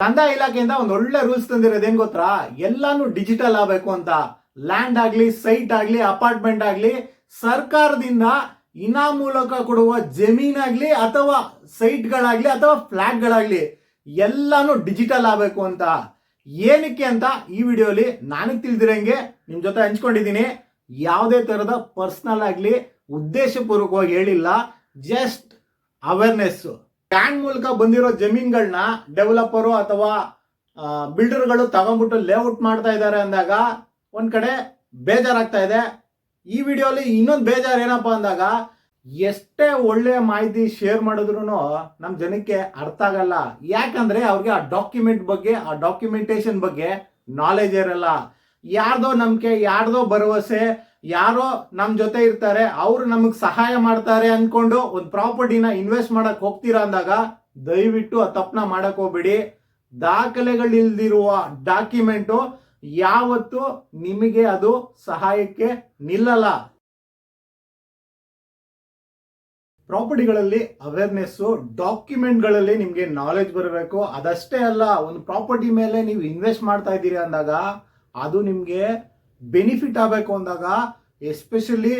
ಕಂದಾಯ ಇಲಾಖೆಯಿಂದ ಒಂದು ಒಳ್ಳೆ ರೂಲ್ಸ್ ತಂದಿರೋದೇನ್ ಗೊತ್ತಾ, ಎಲ್ಲಾನು ಡಿಜಿಟಲ್ ಆಗಬೇಕು ಅಂತ. ಲ್ಯಾಂಡ್ ಆಗ್ಲಿ, ಸೈಟ್ ಆಗ್ಲಿ, ಅಪಾರ್ಟ್ಮೆಂಟ್ ಆಗ್ಲಿ, ಸರ್ಕಾರದಿಂದ ಇನಾ ಮೂಲಕ ಕೊಡುವ ಜಮೀನಾಗ್ಲಿ ಅಥವಾ ಸೈಟ್ಗಳಾಗ್ಲಿ ಅಥವಾ ಫ್ಲಾಟ್ಗಳಾಗ್ಲಿ ಎಲ್ಲಾನು ಡಿಜಿಟಲ್ ಆಗಬೇಕು ಅಂತ. ಏನಕ್ಕೆ ಅಂತ ಈ ವಿಡಿಯೋಲಿ ನನಗೆ ತಿಳಿದಿರಂಗೆ ನಿಮ್ ಜೊತೆ ಹಂಚ್ಕೊಂಡಿದ್ದೀನಿ. ಯಾವುದೇ ತರದ ಪರ್ಸನಲ್ ಆಗ್ಲಿ ಉದ್ದೇಶಪೂರ್ವಕವಾಗಿ ಹೇಳಿಲ್ಲ, ಜಸ್ಟ್ ಅವೇರ್ನೆಸ್. ಬ್ಯಾಂಕ್ ಮೂಲಕ ಬಂದಿರೋ ಜಮೀನ್ಗಳನ್ನ ಡೆವಲಪರು ಅಥವಾ ಬಿಲ್ಡರ್ಗಳು ತಗೊಂಡ್ಬಿಟ್ಟು ಲೇಔಟ್ ಮಾಡ್ತಾ ಇದ್ದಾರೆ ಅಂದಾಗ ಒಂದ್ ಕಡೆ ಬೇಜಾರಾಗ್ತಾ ಇದೆ. ಈ ವಿಡಿಯೋಲಿ ಇನ್ನೊಂದು ಬೇಜಾರು ಏನಪ್ಪಾ ಅಂದಾಗ, ಎಷ್ಟೇ ಒಳ್ಳೆ ಮಾಹಿತಿ ಶೇರ್ ಮಾಡಿದ್ರು ನಮ್ ಜನಕ್ಕೆ ಅರ್ಥ ಆಗಲ್ಲ. ಯಾಕಂದ್ರೆ ಅವ್ರಿಗೆ ಆ ಡಾಕ್ಯುಮೆಂಟ್ ಬಗ್ಗೆ, ಆ ಡಾಕ್ಯುಮೆಂಟೇಶನ್ ಬಗ್ಗೆ ನಾಲೆಜ್ ಇರಲ್ಲ. ಯಾರ್ದೋ ನಂಬಿಕೆ, ಯಾರ್ದೋ ಭರವಸೆ, ಯಾರೋ ನಮ್ ಜೊತೆ ಇರ್ತಾರೆ, ಅವ್ರು ನಮಗ್ ಸಹಾಯ ಮಾಡ್ತಾರೆ ಅನ್ಕೊಂಡು ಒಂದು ಪ್ರಾಪರ್ಟಿನ ಇನ್ವೆಸ್ಟ್ ಮಾಡಕ್ ಹೋಗ್ತೀರಾ ಅಂದಾಗ ದಯವಿಟ್ಟು ಆ ತಪ್ಪನ ಮಾಡಕ್ ಹೋಗ್ಬೇಡಿ. ದಾಖಲೆಗಳಿಲ್ದಿರುವ ಡಾಕ್ಯುಮೆಂಟು ಯಾವತ್ತು ನಿಮಗೆ ಅದು ಸಹಾಯಕ್ಕೆ ನಿಲ್ಲಲ್ಲ. ಪ್ರಾಪರ್ಟಿಗಳಲ್ಲಿ ಅವೇರ್ನೆಸ್, ಡಾಕ್ಯುಮೆಂಟ್ಗಳಲ್ಲಿ ನಿಮಗೆ ನಾಲೆಜ್ ಬರಬೇಕು. ಅದಷ್ಟೇ ಅಲ್ಲ, ಒಂದು ಪ್ರಾಪರ್ಟಿ ಮೇಲೆ ನೀವು ಇನ್ವೆಸ್ಟ್ ಮಾಡ್ತಾ ಇದ್ದೀರಿ ಅಂದಾಗ ಅದು ನಿಮಗೆ ಬೆನಿಫಿಟ್ ಆಗಬೇಕು ಅಂದಾಗ ಎಸ್ಪೆಷಲಿ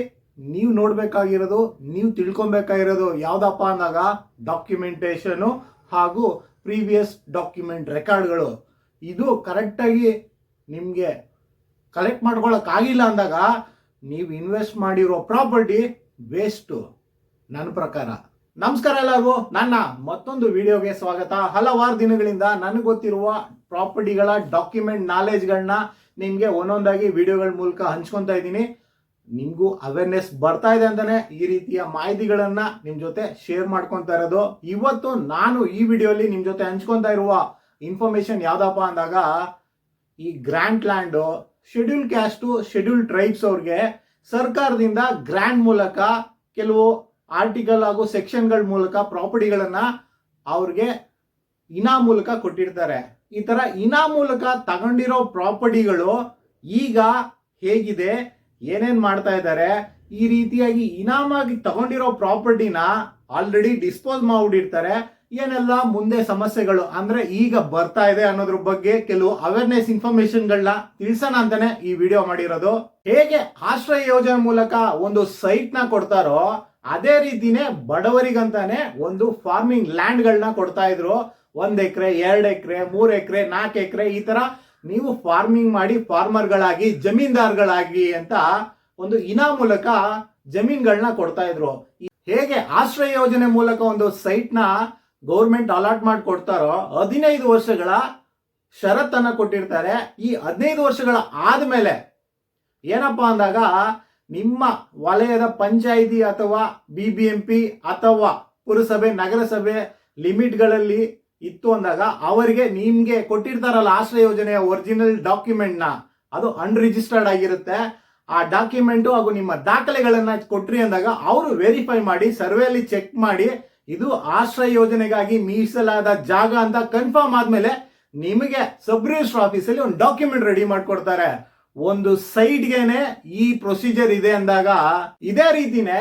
ನೀವು ನೋಡ್ಬೇಕಾಗಿರೋದು, ನೀವು ತಿಳ್ಕೊಬೇಕಾಗಿರೋದು ಯಾವ್ದಪ್ಪ ಅಂದಾಗ ಡಾಕ್ಯುಮೆಂಟೇಶನು ಹಾಗೂ ಪ್ರೀವಿಯಸ್ ಡಾಕ್ಯುಮೆಂಟ್ ರೆಕಾರ್ಡ್ಗಳು. ಇದು ಕರೆಕ್ಟಾಗಿ ನಿಮಗೆ ಕಲೆಕ್ಟ್ ಮಾಡ್ಕೊಳಕ್ಕಾಗಿಲ್ಲ ಅಂದಾಗ ನೀವು ಇನ್ವೆಸ್ಟ್ ಮಾಡಿರೋ ಪ್ರಾಪರ್ಟಿ ವೇಸ್ಟು ನನ್ನ ಪ್ರಕಾರ. ನಮಸ್ಕಾರ ಎಲ್ಲರಿಗೂ, ನನ್ನ ಮತ್ತೊಂದು ವಿಡಿಯೋಗೆ ಸ್ವಾಗತ. ಹಲವಾರು ದಿನಗಳಿಂದ ನನಗೆ ಗೊತ್ತಿರುವ ಪ್ರಾಪರ್ಟಿಗಳ ಡಾಕ್ಯುಮೆಂಟ್ ನಾಲೆಜ್ಗಳನ್ನ ನಿಮಗೆ ಒಂದೊಂದಾಗಿ ವಿಡಿಯೋಗಳ ಮೂಲಕ ಹಂಚ್ಕೊತಾ ಇದ್ದೀನಿ. ನಿಮಗೂ ಅವೇರ್ನೆಸ್ ಬರ್ತಾ ಇದೆ ಅಂತಾನೆ ಈ ರೀತಿಯ ಮಾಹಿತಿಗಳನ್ನ ನಿಮ್ ಜೊತೆ ಶೇರ್ ಮಾಡ್ಕೊತಾ ಇರೋದು. ಇವತ್ತು ನಾನು ಈ ವಿಡಿಯೋಲಿ ನಿಮ್ ಜೊತೆ ಹಂಚ್ಕೊತಾ ಇರುವ ಇನ್ಫಾರ್ಮೇಶನ್ ಯಾವ್ದಪ್ಪ ಅಂದಾಗ, ಈ grant land, schedule caste, schedule tribes ಅವ್ರಿಗೆ ಸರ್ಕಾರದಿಂದ ಗ್ರ್ಯಾಂಟ್ ಮೂಲಕ ಕೆಲವು ಆರ್ಟಿಕಲ್ ಹಾಗೂ ಸೆಕ್ಷನ್ಗಳ ಮೂಲಕ ಪ್ರಾಪರ್ಟಿಗಳನ್ನ ಅವ್ರಿಗೆ ಇನಾ ಮೂಲಕ ಕೊಟ್ಟಿರ್ತಾರೆ. ಈ ತರ ಇನಾ ಮೂಲಕ ತಗೊಂಡಿರೋ ಪ್ರಾಪರ್ಟಿಗಳು ಈಗ ಹೇಗಿದೆ, ಏನೇನ್ ಮಾಡ್ತಾ ಇದ್ದಾರೆ, ಈ ರೀತಿಯಾಗಿ ಇನಾಮಾಗಿ ತಗೊಂಡಿರೋ ಪ್ರಾಪರ್ಟಿನ ಆಲ್ರೆಡಿ ಡಿಸ್ಪೋಸ್ ಮಾಡ್ಬಿಟ್ಟಿರ್ತಾರೆ. ಏನೆಲ್ಲ ಮುಂದೆ ಸಮಸ್ಯೆಗಳು ಅಂದ್ರೆ ಈಗ ಬರ್ತಾ ಇದೆ ಅನ್ನೋದ್ರ ಬಗ್ಗೆ ಕೆಲವು ಅವೇರ್ನೆಸ್ ಇನ್ಫಾರ್ಮೇಶನ್ಗಳನ್ನ ತಿಳಿಸೋಣ ಅಂತಾನೆ ಈ ವಿಡಿಯೋ ಮಾಡಿರೋದು. ಹೇಗೆ ಆಶ್ರಯ ಯೋಜನೆ ಮೂಲಕ ಒಂದು ಸೈಟ್ ನ ಕೊಡ್ತಾರೋ ಅದೇ ರೀತಿನೇ ಬಡವರಿಗಂತಾನೆ ಒಂದು ಫಾರ್ಮಿಂಗ್ ಲ್ಯಾಂಡ್ ಗಳನ್ನ ಕೊಡ್ತಾ ಇದ್ರು. 1 ಎಕರೆ, 2 ಎಕರೆ, 3 ಎಕರೆ, 4 ಎಕರೆ, ಈ ತರ ನೀವು ಫಾರ್ಮಿಂಗ್ ಮಾಡಿ ಫಾರ್ಮರ್ಗಳಾಗಿ, ಜಮೀನ್ದಾರ್ಗಳಾಗಿ ಅಂತ ಒಂದು ಇನಾ ಮೂಲಕ ಜಮೀನ್ಗಳನ್ನ ಕೊಡ್ತಾ ಇದ್ರು. ಹೇಗೆ ಆಶ್ರಯ ಯೋಜನೆ ಮೂಲಕ ಒಂದು ಸೈಟ್ ನ ಗೌರ್ಮೆಂಟ್ ಅಲಾಟ್ ಮಾಡಿ ಕೊಡ್ತಾರೋ 15 ವರ್ಷಗಳ ಷರತ್ತನ್ನ ಕೊಟ್ಟಿರ್ತಾರೆ. ಈ 15 ವರ್ಷಗಳ ಆದ್ಮೇಲೆ ಏನಪ್ಪಾ ಅಂದಾಗ, ನಿಮ್ಮ ವಲಯದ ಪಂಚಾಯಿತಿ ಅಥವಾ BBMP ಅಥವಾ ಪುರಸಭೆ, ನಗರಸಭೆ ಲಿಮಿಟ್ಗಳಲ್ಲಿ ಇತ್ತು ಅಂದಾಗ ಅವರಿಗೆ ನಿಮ್ಗೆ ಕೊಟ್ಟಿರ್ತಾರಲ್ಲ ಆಶ್ರಯ ಯೋಜನೆಯ ಒರಿಜಿನಲ್ ಡಾಕ್ಯುಮೆಂಟ್ ನ, ಅದು ಅನ್ರಿಜಿಸ್ಟರ್ಡ್ ಆಗಿರುತ್ತೆ. ಆ ಡಾಕ್ಯುಮೆಂಟು ಹಾಗೂ ನಿಮ್ಮ ದಾಖಲೆಗಳನ್ನ ಕೊಟ್ರಿ ಅಂದಾಗ ಅವರು ವೆರಿಫೈ ಮಾಡಿ, ಸರ್ವೆಯಲ್ಲಿ ಚೆಕ್ ಮಾಡಿ ಇದು ಆಶ್ರಯ ಯೋಜನೆಗಾಗಿ ಮೀಸಲಾದ ಜಾಗ ಅಂತ ಕನ್ಫರ್ಮ್ ಆದ್ಮೇಲೆ ನಿಮಗೆ ಸಬ್ ರಿಜಿಸ್ಟರ್ ಆಫೀಸಲ್ಲಿ ಒಂದು ಡಾಕ್ಯುಮೆಂಟ್ ರೆಡಿ ಮಾಡ್ಕೊಡ್ತಾರೆ. ಒಂದು ಸೈಟ್ಗೆನೆ ಈ ಪ್ರೊಸೀಜರ್ ಇದೆ ಅಂದಾಗ, ಇದೇ ರೀತಿನೇ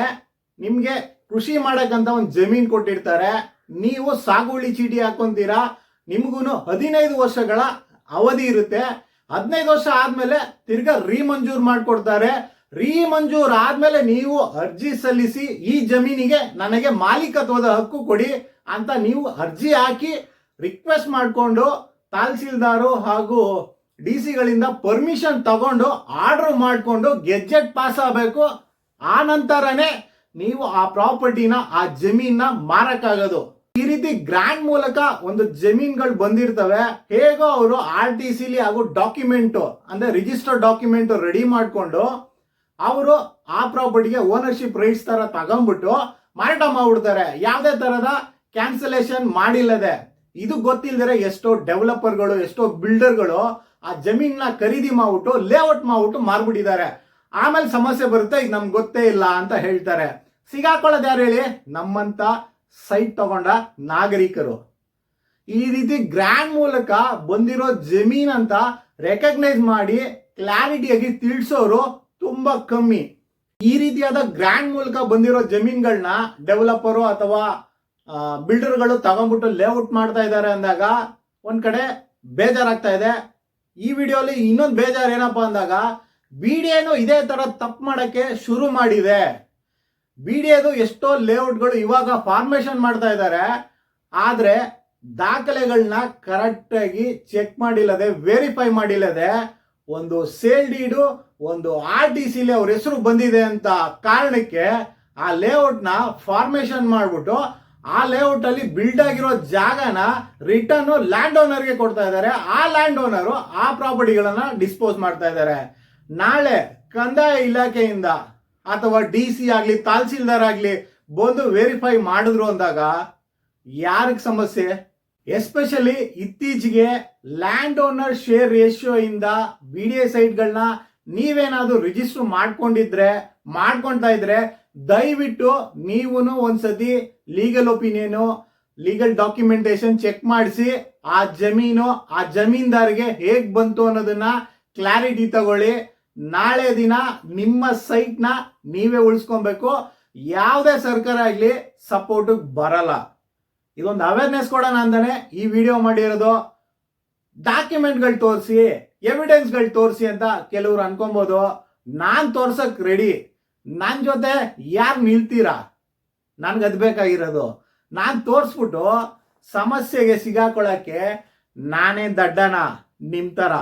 ನಿಮ್ಗೆ ಕೃಷಿ ಮಾಡಕ್ಕಂತ ಒಂದು ಜಮೀನ್ ಕೊಟ್ಟಿರ್ತಾರೆ. ನೀವು ಸಾಗುವಳಿ ಚೀಟಿ ಹಾಕೊಂತೀರಾ, ನಿಮ್ಗೂ 15 ವರ್ಷಗಳ ಅವಧಿ ಇರುತ್ತೆ. 15 ವರ್ಷ ಆದ್ಮೇಲೆ ತಿರ್ಗಾ ರೀಮಂಜೂರ್ ಮಾಡ್ಕೊಡ್ತಾರೆ. ರೀಮಂಜೂರ್ ಆದ್ಮೇಲೆ ನೀವು ಅರ್ಜಿ ಸಲ್ಲಿಸಿ, ಈ ಜಮೀನಿಗೆ ನನಗೆ ಮಾಲೀಕತ್ವದ ಹಕ್ಕು ಕೊಡಿ ಅಂತ ನೀವು ಅರ್ಜಿ ಹಾಕಿ ರಿಕ್ವೆಸ್ಟ್ ಮಾಡಿಕೊಂಡು ತಹಸೀಲ್ದಾರು ಹಾಗೂ DC ಗಳಿಂದ ಪರ್ಮಿಷನ್ ತಗೊಂಡು ಆರ್ಡರ್ ಮಾಡಿಕೊಂಡು ಗೆಜೆಟ್ ಪಾಸ್ ಆಗಬೇಕು. ಆ ನಂತರನೇ ನೀವು ಆ ಪ್ರಾಪರ್ಟಿನ, ಆ ಜಮೀನ ಮಾರಕ್ಕಾಗೋದು. ಈ ರೀತಿ ಗ್ರಾಂಟ್ ಮೂಲಕ ಒಂದು ಜಮೀನ್ಗಳು ಬಂದಿರ್ತವೆ. ಹೇಗೋ ಅವರು RTCಲಿ ಹಾಗೂ ಡಾಕ್ಯುಮೆಂಟ್ ಅಂದ್ರೆ ರಿಜಿಸ್ಟರ್ಡ್ ಡಾಕ್ಯುಮೆಂಟ್ ರೆಡಿ ಮಾಡಿಕೊಂಡು ಅವರು ಆ ಪ್ರಾಪರ್ಟಿಗೆ ಓನರ್ಶಿಪ್ ರೈಟ್ಸ್ ತರ ತಗೊಂಡ್ಬಿಟ್ಟು ಮಾರಾಟ ಮಾಡ್ಬಿಡ್ತಾರೆ, ಯಾವುದೇ ತರದ ಕ್ಯಾನ್ಸಲೇಷನ್ ಮಾಡಿಲ್ಲದೆ. ಇದು ಗೊತ್ತಿಲ್ಲದ್ರೆ ಎಷ್ಟೋ ಡೆವಲಪರ್ಗಳು, ಎಷ್ಟೋ ಬಿಲ್ಡರ್ಗಳು ಆ ಜಮೀನ ಖರೀದಿ ಮಾಡ್ಬಿಟ್ಟು ಲೇಔಟ್ ಮಾಡ್ಬಿಟ್ಟು ಮಾರ್ಬಿಟ್ಟಿದ್ದಾರೆ. ಆಮೇಲೆ ಸಮಸ್ಯೆ ಬರುತ್ತೆ, ಇದು ನಮ್ಗೆ ಗೊತ್ತೇ ಇಲ್ಲ ಅಂತ ಹೇಳ್ತಾರೆ. ಸಿಗಾಕೊಳ್ಳೋದು ಯಾರು ಹೇಳಿ? ನಮ್ಮಂತ ಸೈಟ್ ತಗೊಂಡ ನಾಗರಿಕರು. ಈ ರೀತಿ ಗ್ರ್ಯಾಂಡ್ ಮೂಲಕ ಬಂದಿರೋ ಜಮೀನ್ ಅಂತ ರೆಕಗ್ನೈಸ್ ಮಾಡಿ ಕ್ಲಾರಿಟಿಯಾಗಿ ತಿಳಿಸೋರು ತುಂಬಾ ಕಮ್ಮಿ. ಈ ರೀತಿಯಾದ ಗ್ರ್ಯಾಂಡ್ ಮೂಲಕ ಬಂದಿರೋ ಜಮೀನ್ಗಳನ್ನ ಡೆವಲಪರು ಅಥವಾ ಬಿಲ್ಡರ್ಗಳು ತಗೊಂಡ್ಬಿಟ್ಟು ಲೇಔಟ್ ಮಾಡ್ತಾ ಇದ್ದಾರೆ ಅಂದಾಗ ಒಂದ್ ಕಡೆ ಬೇಜಾರಾಗ್ತಾ ಇದೆ. ಈ ವಿಡಿಯೋಲಿ ಇನ್ನೊಂದು ಬೇಜಾರು ಏನಪ್ಪಾ ಅಂದಾಗ BDAನು ಇದೇ ತರ ತಪ್ಪು ಮಾಡಕ್ಕೆ ಶುರು ಮಾಡಿದೆ. BDAದು ಎಷ್ಟೋ ಲೇಔಟ್ಗಳು ಇವಾಗ ಫಾರ್ಮೇಶನ್ ಮಾಡ್ತಾ ಇದ್ದಾರೆ, ಆದ್ರೆ ದಾಖಲೆಗಳನ್ನ ಕರೆಕ್ಟ್ ಆಗಿ ಚೆಕ್ ಮಾಡಿಲ್ಲದೆ, ವೆರಿಫೈ ಮಾಡಿಲ್ಲದೆ ಒಂದು ಸೇಲ್ ಡೀಡು, ಒಂದು RTCಲಿ ಅವ್ರ ಹೆಸರು ಬಂದಿದೆ ಅಂತ ಕಾರಣಕ್ಕೆ ಆ ಲೇಔಟ್ ನ ಫಾರ್ಮೇಶನ್ ಮಾಡ್ಬಿಟ್ಟು ಆ ಲೇಔಟ್ ಅಲ್ಲಿ ಬಿಲ್ಡ್ ಆಗಿರೋ ಜಾಗನ ರಿಟರ್ನ್ ಲ್ಯಾಂಡ್ ಓನರ್ಗೆ ಕೊಡ್ತಾ ಇದ್ದಾರೆ. ಆ ಲ್ಯಾಂಡ್ ಓನರು ಆ ಪ್ರಾಪರ್ಟಿಗಳನ್ನ ಡಿಸ್ಪೋಸ್ ಮಾಡ್ತಾ ಇದ್ದಾರೆ. ನಾಳೆ ಕಂದಾಯ ಇಲಾಖೆಯಿಂದ ಅಥವಾ DC ಆಗ್ಲಿ ತಹಸೀಲ್ದಾರ್ ಆಗ್ಲಿ ಬಂದು ವೆರಿಫೈ ಮಾಡಿದ್ರು ಅಂದಾಗ ಯಾರಿಗೆ ಸಮಸ್ಯೆ? ಎಸ್ಪೆಷಲಿ ಇತ್ತೀಚೆಗೆ ಲ್ಯಾಂಡ್ ಓನರ್ ಶೇರ್ ರೇಷಿಯೋ ಇಂದ BDA ಸೈಟ್ಗಳನ್ನ ನೀವೇನಾದ್ರೂ ರಿಜಿಸ್ಟರ್ ಮಾಡ್ಕೊಳ್ತಾ ಇದ್ರೆ ದಯವಿಟ್ಟು ನೀವು ಒಂದ್ಸತಿ legal opinion, legal documentation check ಮಾಡಿಸಿ ಆ ಜಮೀನ್ದಾರಿಗೆ ಹೇಗ್ ಬಂತು ಅನ್ನೋದನ್ನ ಕ್ಲಾರಿಟಿ ತಗೊಳ್ಳಿ. ನಾಳೆ ದಿನ ನಿಮ್ಮ ಸೈಟ್ ನ ನೀವೇ ಉಳಿಸ್ಕೊಬೇಕು. ಯಾವುದೇ ಸರ್ಕಾರ ಆಗ್ಲಿ ಸಪೋರ್ಟ್ ಬರಲ್ಲ. ಇದೊಂದು ಅವೇರ್ನೆಸ್ ಕೊಡೋಣ ಅಂತಾನೆ ಈ ವಿಡಿಯೋ ಮಾಡಿರೋದು. ಡಾಕ್ಯುಮೆಂಟ್ಗಳು ತೋರಿಸಿ, ಎವಿಡೆನ್ಸ್ಗಳು ತೋರಿಸಿ ಅಂತ ಕೆಲವರು ಅನ್ಕೊಬಹುದು. ನಾನ್ ತೋರ್ಸಕ್ ರೆಡಿ. ನನ್ನ ಜೊತೆ ಯಾರು ನಿಲ್ತೀರಾ? ನನ್ಗದ್ ಬೇಕಾಗಿರೋದು. ನಾನ್ ತೋರಿಸ್ಬಿಟ್ಟು ಸಮಸ್ಯೆಗೆ ಸಿಗಾಕೊಳ್ಳಕ್ಕೆ ನಾನೇ ದಡ್ಡನ ನಿಮ್ ತರ.